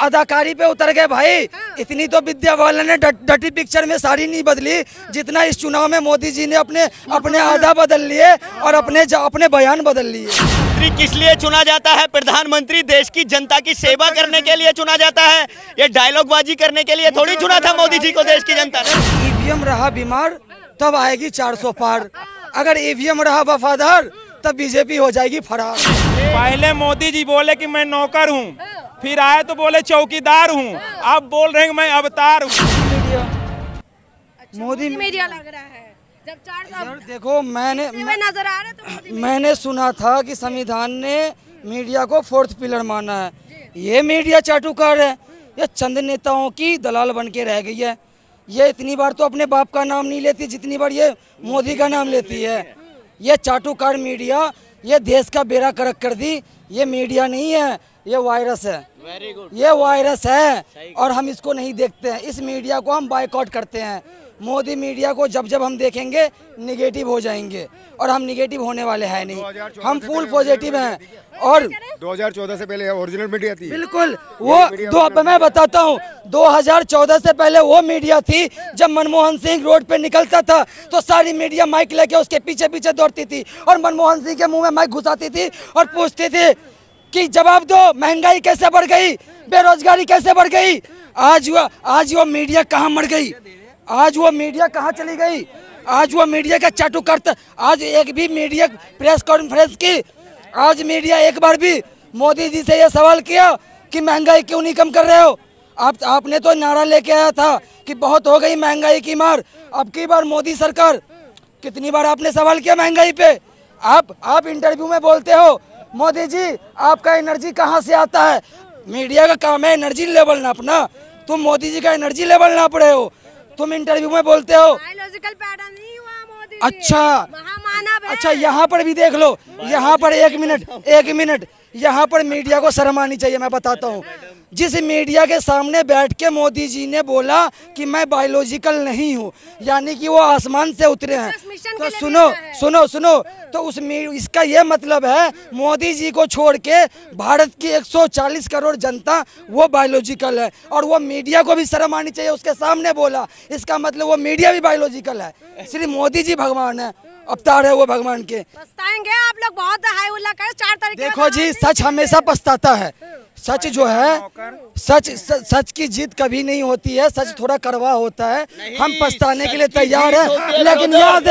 अदाकारी पे उतर गए भाई। इतनी तो विद्या बालन ने डटी पिक्चर में साड़ी नहीं बदली जितना इस चुनाव में मोदी जी ने अपने आधा बदल लिए और अपने बयान बदल लिए। मंत्री किस लिए चुना जाता है? प्रधानमंत्री देश की जनता की सेवा करने के लिए चुना जाता है। ये डायलॉगबाजी करने के लिए थोड़ी चुना था मोदी जी को देश की जनता ने। ईवीएम रहा बीमार तब आएगी 400 पार, अगर ईवीएम रहा वफादार तब बीजेपी हो जाएगी फरार। पहले मोदी जी बोले कि मैं नौकर हूँ, फिर आए तो बोले चौकीदार हूँ, अब बोल रहे हैं मैं अवतार हूँ। मोदी मीडिया लग रहा है जब 4 साल देखो नजर आ रहे तो मैंने सुना था कि संविधान ने मीडिया को 4th पिलर माना है। ये मीडिया चाटुकार है, ये चंद नेताओं की दलाल बन के रह गई है। ये इतनी बार तो अपने बाप का नाम नहीं लेती जितनी बार ये मोदी का नाम लेती है। ये चाटुकार मीडिया ये देश का बेड़ा करक कर दी। ये मीडिया नहीं है, ये वायरस है। ये वायरस है और हम इसको नहीं देखते हैं। इस मीडिया को हम बायकॉट करते हैं। मोदी मीडिया को जब हम देखेंगे निगेटिव हो जाएंगे और हम निगेटिव होने वाले हैं नहीं, हम फुल पॉजिटिव हैं। और 2014 से पहले ओरिजिनल मीडिया थी। बिल्कुल वो मैं बताता हूँ 2014 से पहले वो मीडिया थी जब मनमोहन सिंह रोड पे निकलता था तो सारी मीडिया माइक लेके उसके पीछे पीछे दौड़ती थी और मनमोहन सिंह के मुंह में माइक घुसाती थी और पूछती थी कि जवाब दो, महंगाई कैसे बढ़ गई, बेरोजगारी कैसे बढ़ गई। आज वो मीडिया कहाँ मर गई, आज वो मीडिया कहाँ चली गई, आज वो मीडिया का चाटुकार। आज एक भी मीडिया प्रेस कॉन्फ्रेंस की, आज मीडिया एक बार भी मोदी जी से ये सवाल किया कि महंगाई क्यों नहीं कम कर रहे हो। आपने तो नारा लेके आया था कि बहुत हो गई महंगाई की मार। अब की बार मोदी सरकार, कितनी बार आपने सवाल किया महंगाई पे। आप इंटरव्यू में बोलते हो मोदी जी आपका एनर्जी कहाँ से आता है। मीडिया का काम है एनर्जी लेवल नापना, तुम मोदी जी का एनर्जी लेवल नाप रहे हो। तुम इंटरव्यू में बोलते हो बायोलॉजिकल पैटर्न नहीं हुआ मोदी जी। अच्छा यहाँ पर भी देख लो, यहाँ पर एक मिनट यहाँ पर मीडिया को शर्म आनी चाहिए। मैं बताता हूँ, जिस मीडिया के सामने बैठ के मोदी जी ने बोला कि मैं बायोलॉजिकल नहीं हूँ, यानी कि वो आसमान से उतरे हैं। तो सुनो तो इसका ये मतलब है मोदी जी को छोड़ के भारत की 140 करोड़ जनता वो बायोलॉजिकल है और वो मीडिया को भी शर्म आनी चाहिए। उसके सामने बोला, इसका मतलब वो मीडिया भी बायोलॉजिकल है। सिर्फ मोदी जी भगवान है, अवतार है वो भगवान के। पछताएंगे आप लोग, बहुत हाई उल्ला कर 4 तारीख। देखो जी, सच हमेशा पछताता है। सच जो है सच की जीत कभी नहीं होती है। सच थोड़ा कड़वा होता है। हम पछताने के लिए तैयार हैं, लेकिन याद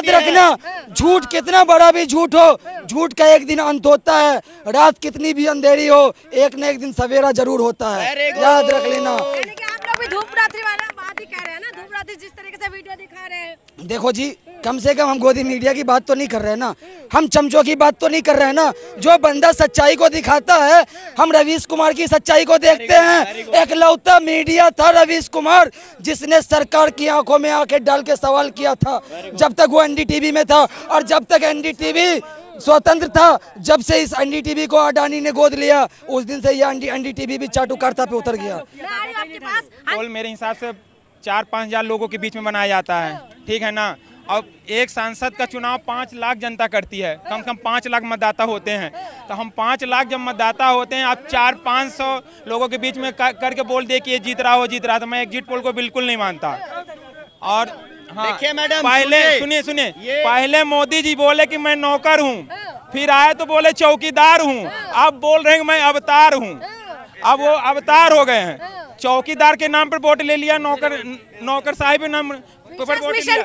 रखना झूठ कितना बड़ा भी झूठ हो, झूठ का एक दिन अंत होता है। रात कितनी भी अंधेरी हो, एक न एक दिन सवेरा जरूर होता है, याद रख लेना। आप लोग भी धूप रात्रि वाला बात ही कह रहे हैं ना, धूप रात्रि जिस तरीके से वीडियो दिखा रहे हैं। देखो जी, कम से कम हम गोदी मीडिया की बात तो नहीं कर रहे हैं ना, हम चमचों की बात तो नहीं कर रहे हैं ना। जो बंदा सच्चाई को दिखाता है, हम रवीश कुमार की सच्चाई को देखते हैं। एकलौता मीडिया था रवीश कुमार जिसने सरकार की आंखों में आंखें डाल के सवाल किया था जब तक वो एनडीटीवी में था। और जब तक एनडीटीवी स्वतंत्र था, जब से इस एनडीटीवी को अडानी ने गोद लिया, उस दिन से ये एनडीटीवी भी चाटुकारिता पे उतर गया। पोल मेरे हिसाब से 4-5 हजार लोगों के बीच में बनाया जाता है, ठीक है ना। अब एक सांसद का चुनाव 5 लाख जनता करती है, कम से कम 5 लाख मतदाता होते हैं। तो हम 5 लाख जब मतदाता होते हैं, आप 400-500 लोगों के बीच में करके बोल दे कि ये जीत रहा, तो मैं एग्जिट पोल को बिल्कुल नहीं मानता। और हाँ, देखिए मैडम, पहले सुनिए पहले मोदी जी बोले कि मैं नौकर हूँ, फिर आए तो बोले चौकीदार हूँ, अब बोल रहे हैं मैं अवतार हूँ। अब वो अवतार हो गए हैं। चौकीदार के नाम पर वोट ले लिया, नौकर साहिब के नाम पर वोट लिया।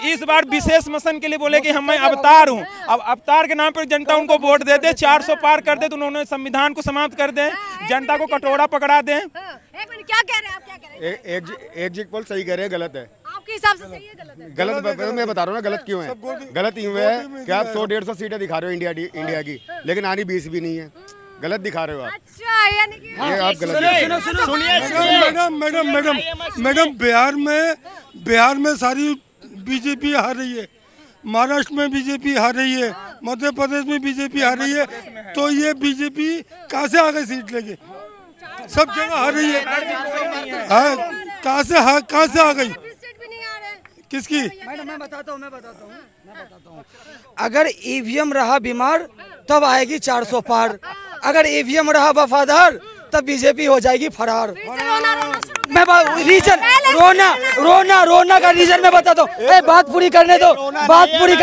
इस बार विशेष मिशन के लिए बोले कि हम मैं अवतार हूँ। अब अवतार के नाम पर जनता उनको वोट दे दे, 400 पार कर दे तो उन्होंने संविधान को समाप्त कर दे, जनता को कटोरा पकड़ा दे। क्या कह रहे हैं आप, क्या कह रहे हैं? एग्जिट पोल सही कह रहे हैं, गलत है। आपके हिसाब से सही है गलत है? मैं बता रहा हूँ ना, गलत क्यों है। गलत यूँ है कि आप 100-150 सीटें दिखा रहे हो इंडिया की, लेकिन आनी 20 भी नहीं है। गलत दिखा रहे हो आप। अच्छा, यानी कि ये आप गलत। मैडम बिहार में सारी बीजेपी हार रही है, महाराष्ट्र में बीजेपी हार रही है, मध्य प्रदेश में बीजेपी हार रही है। तो ये बीजेपी कहाँ से आ गई सीट लेके? सब जगह हार रही है। कहाँ से आ गई? किसकी? मैं बताता हूँ। अगर ईवीएम रहा बीमार तब आएगी 400 पार, अगर ईवीएम रहा वफादार तब बीजेपी हो जाएगी फरार। फिर से रोना रोना शुरू मैं रीजन रोना का रीजन मैं बताता हूँ। बात पूरी करने दो, बात पूरी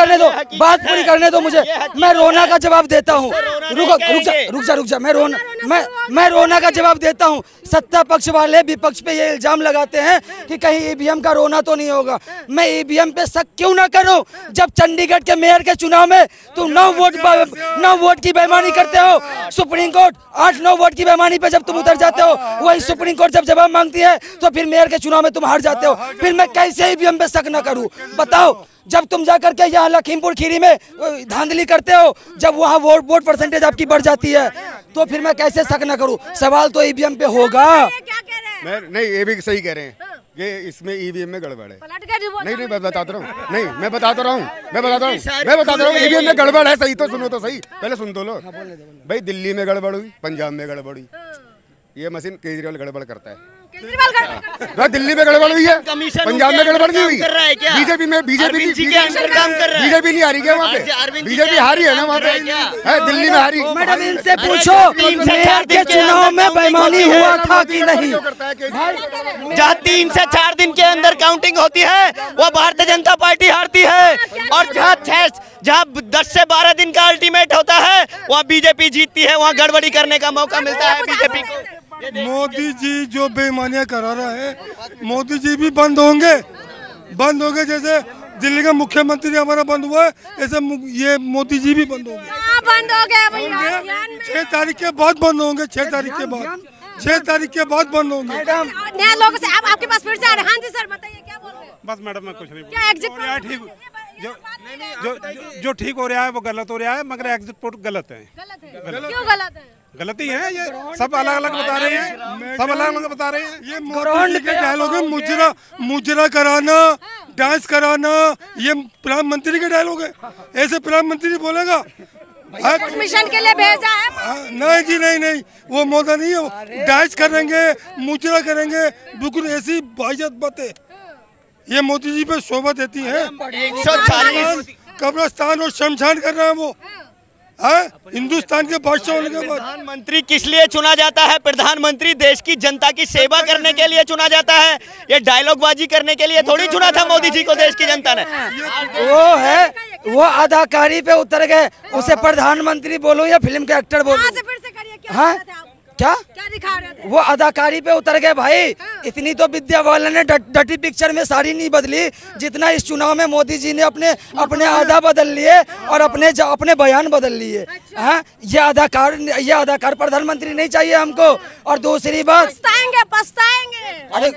करने दो मुझे। मैं रोना का जवाब देता हूँ। रुक जा। मैं रोना का जवाब देता हूँ। सत्ता पक्ष वाले विपक्ष पे ये इल्जाम लगाते हैं कि कहीं ईवीएम का रोना तो नहीं होगा। मैं ईवीएम पे शक क्यों ना करूं जब चंडीगढ़ के मेयर के चुनाव में तुम 9 वोट की बेईमानी करते हो। सुप्रीम कोर्ट 8-9 वोट की बेईमानी पे जब तुम उतर जाते हो, वही सुप्रीम कोर्ट जब जवाब मांगती है तो फिर मेयर के चुनाव में तुम हार जाते हो। फिर मैं कैसे ईवीएम पे शक ना करूं बताओ। जब तुम जाकर के यहाँ लखीमपुर खीरी में धांधली करते हो, जब वहाँ वोट परसेंटेज आपकी बढ़ जाती है, तो फिर मैं कैसे शक न करूँ। सवाल तो ईवीएम पे होगा। क्या कह रहे हैं? मैं नहीं, ये भी सही कह रहे हैं कि इसमें ईवीएम में गड़बड़ है। नहीं मैं बताता रहा हूँ। नहीं मैं बताता रहा हूँ ईवीएम में गड़बड़ है। सही तो सुनो तो सही, पहले सुन तो लो भाई। दिल्ली में गड़बड़ हुई, पंजाब में गड़बड़ हुई, ये मशीन केजरीवाल गड़बड़ करता है। दिल्ली में गड़बड़ हुई है, पंजाब में गड़बड़ नहीं हुई। बीजेपी नहीं हारी क्या वहाँ पे? बीजेपी हारी है ना वहाँ पे, दिल्ली में हारी। मैडम इनसे पूछो मेयर के चुनाव में बेईमानी हुआ था कि नहीं। जहाँ 3 से 4 दिन के अंदर काउंटिंग होती है वो भारतीय जनता पार्टी हारती है, और जहाँ 10 से 12 दिन का अल्टीमेट होता है वहाँ बीजेपी जीतती है। वहाँ गड़बड़ी करने का मौका मिलता है बीजेपी को। मोदी जी जो बेईमानियां करा रहा है, मोदी जी भी बंद होंगे। जैसे दिल्ली का मुख्यमंत्री हमारा बंद हुआ है, ऐसे ये मोदी जी भी बंद होंगे। बंद हो गया भैया। 6 तारीख के बाद बंद होंगे। 6 तारीख के बाद बंद होंगे। नया लोगों से आपके पास फिर से आ रहे हैं। हाँ जी सर बताइए क्या बोल रहे हैं? बस मैडम मैं कुछ नहीं क्या एग्जिट जो ठीक हो रहा है वो गलत हो रहा है, मगर एग्जिट पोल गलत है। क्यों गलत है? गलती है, ये सब अलग अलग बता रहे हैं, सब अलग अलग बता रहे हैं। ये मोदी के डायलॉग है, मुजरा कराना, डांस कराना, ये प्रधानमंत्री के डायलॉग है। ऐसे प्रधानमंत्री बोलेगा मिशन के लिए भेजा है? नहीं जी नहीं, वो मोदी नहीं है। डांस करेंगे, मुजरा करेंगे, बिल्कुल ऐसी बाइज्जत बातें ये मोदी जी पे शोभा देती है। 140 कब्रिस्तान और शमशान कर रहे हैं वो हिंदुस्तान के बादशाह होने के बाद। प्रधानमंत्री किस लिए चुना जाता है? प्रधानमंत्री देश की जनता की सेवा करने के लिए चुना जाता है। ये डायलॉग बाजी करने के लिए थोड़ी चुना था मोदी जी को देश की जनता ने। वो अदाकारी पे उतर गए। उसे प्रधानमंत्री बोलो या फिल्म के एक्टर बोलो। हाँ क्या दिखा रहे थे? वो अदाकारी पे उतर गए भाई। इतनी तो विद्या बालन ने डटी पिक्चर में साड़ी नहीं बदली जितना इस चुनाव में मोदी जी ने अपने आधा बदल लिए और अपने बयान बदल लिए। हाँ ये अदाकार प्रधानमंत्री नहीं चाहिए हमको। और दूसरी बात पछताएंगे। अरे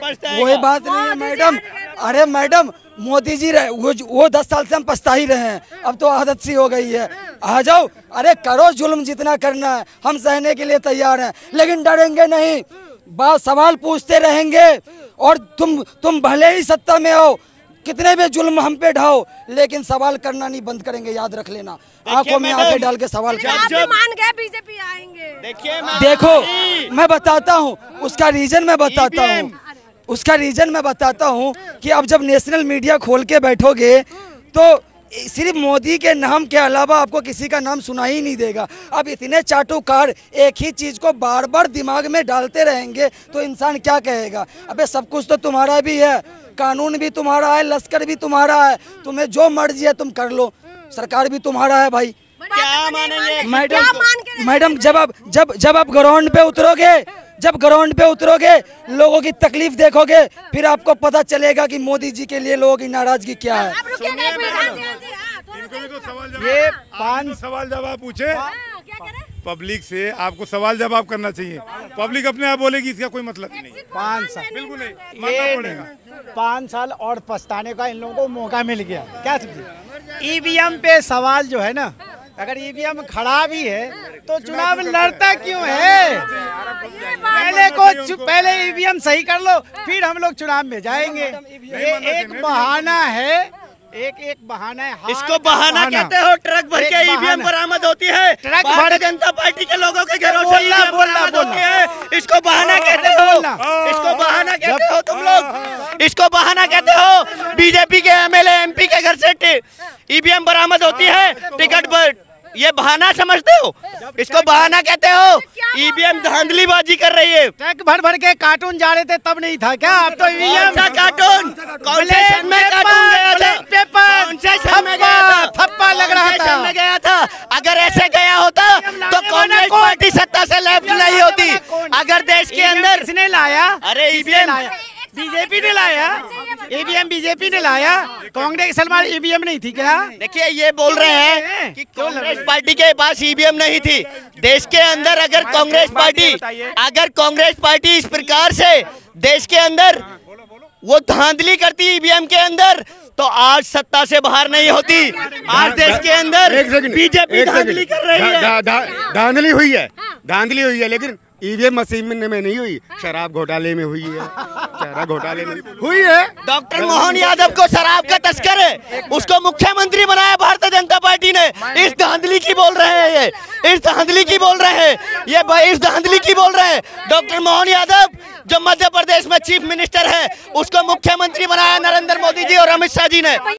वही बात नहीं है मैडम। अरे मैडम मोदी जी वो 10 साल से हम पछता ही रहे हैं, अब तो आदत सी हो गई है। आ जाओ, अरे करो जुल्म जितना करना है, हम सहने के लिए तैयार हैं, लेकिन डरेंगे नहीं। बात सवाल पूछते रहेंगे। और तुम भले ही सत्ता में आओ, कितने भी जुल्म हम पे ढाओ, लेकिन सवाल करना नहीं बंद करेंगे, याद रख लेना। आंखों में आंखें डाल के सवाल करेंगे। मान गए बीजेपी आएंगे। देखो मैं बताता हूँ उसका रीजन, मैं बताता हूँ कि अब जब नेशनल मीडिया खोल के बैठोगे तो सिर्फ मोदी के नाम के अलावा आपको किसी का नाम सुना ही नहीं देगा। अब इतने चाटुकार एक ही चीज को बार बार दिमाग में डालते रहेंगे तो इंसान क्या कहेगा? अबे सब कुछ तो तुम्हारा भी है, कानून भी तुम्हारा है, लश्कर भी तुम्हारा है, तुम्हें जो मर्जी है तुम कर लो, सरकार भी तुम्हारा है भाई। क्या मानेंगे मैडम जब आप ग्राउंड पे उतरोगे, लोगों की तकलीफ देखोगे, फिर आपको पता चलेगा कि मोदी जी के लिए लोगों की नाराजगी क्या है। ये 5 सवाल जवाब पूछे पब्लिक से, आपको सवाल जवाब करना चाहिए। पब्लिक अपने आप बोलेगी, इसका कोई मतलब ही नहीं। 5 साल बिल्कुल नहीं, मानना पड़ेगा। 5 साल और पछताने का इन लोगों को मौका मिल गया। क्या ईवीएम पे सवाल जो है ना, अगर ईवीएम खड़ा भी है तो चुनाव लड़ता क्यों है? पहले ईवीएम सही कर लो, फिर हम लोग चुनाव में जाएंगे। ये एक बहाना है, एक बहाना है। इसको बहाना कहते हो? ट्रक भर के ईवीएम बरामद होती है, ट्रक भारतीय जनता पार्टी के लोगों के घरों से बोलना। इसको बहाना कहते हो? इसको बहाना कहते हो तुम लोग? इसको बहाना कहते हो? बीजेपी के एमएलए एमपी के घर से ईवीएम बरामद होती है, टिकट पर ये बहाना समझते हो? इसको बहाना कहते हो? ईवीएम धांधलीबाजी कर रही है। ट्रक भर भर के कार्टून जा रहे थे तब नहीं था क्या? अब तो ईवीएम कार्टून कौन से सन में कार्टून गया था? पेपर कौन से सन में गया था? थप्पा लग रहा था। सन में गया था। अगर ऐसे गया होता तो कांग्रेस पार्टी सत्ता से लेफ्ट नहीं होती। अगर देश के अंदर किसने लाया? अरे ईवीएम बीजेपी ने लाया। ईवीएम बीजेपी ने लाया। कांग्रेस सलमान ईवीएम नहीं थी क्या? देखिए ये बोल रहे हैं कि कांग्रेस पार्टी के पास ईवीएम नहीं थी। देश के अंदर अगर कांग्रेस पार्टी इस प्रकार से देश के अंदर वो धांधली करती ईवीएम के अंदर तो आज सत्ता से बाहर नहीं होती। आज देश के अंदर बीजेपी धांधली कर रही है। धांधली हुई है लेकिन ईवीएम मशीन में नहीं हुई, शराब घोटाले में हुई है। चारा घोटाले में हुई है। डॉक्टर मोहन यादव को शराब का तस्कर है, उसको मुख्यमंत्री बनाया भारतीय जनता पार्टी ने। इस धांधली की बोल रहे हैं ये, इस धांधली की बोल रहे हैं ये, इस धांधली की बोल रहे हैं। डॉक्टर मोहन यादव जो मध्य प्रदेश में चीफ मिनिस्टर है, उसको मुख्यमंत्री बनाया नरेंद्र मोदी जी और अमित शाह जी ने।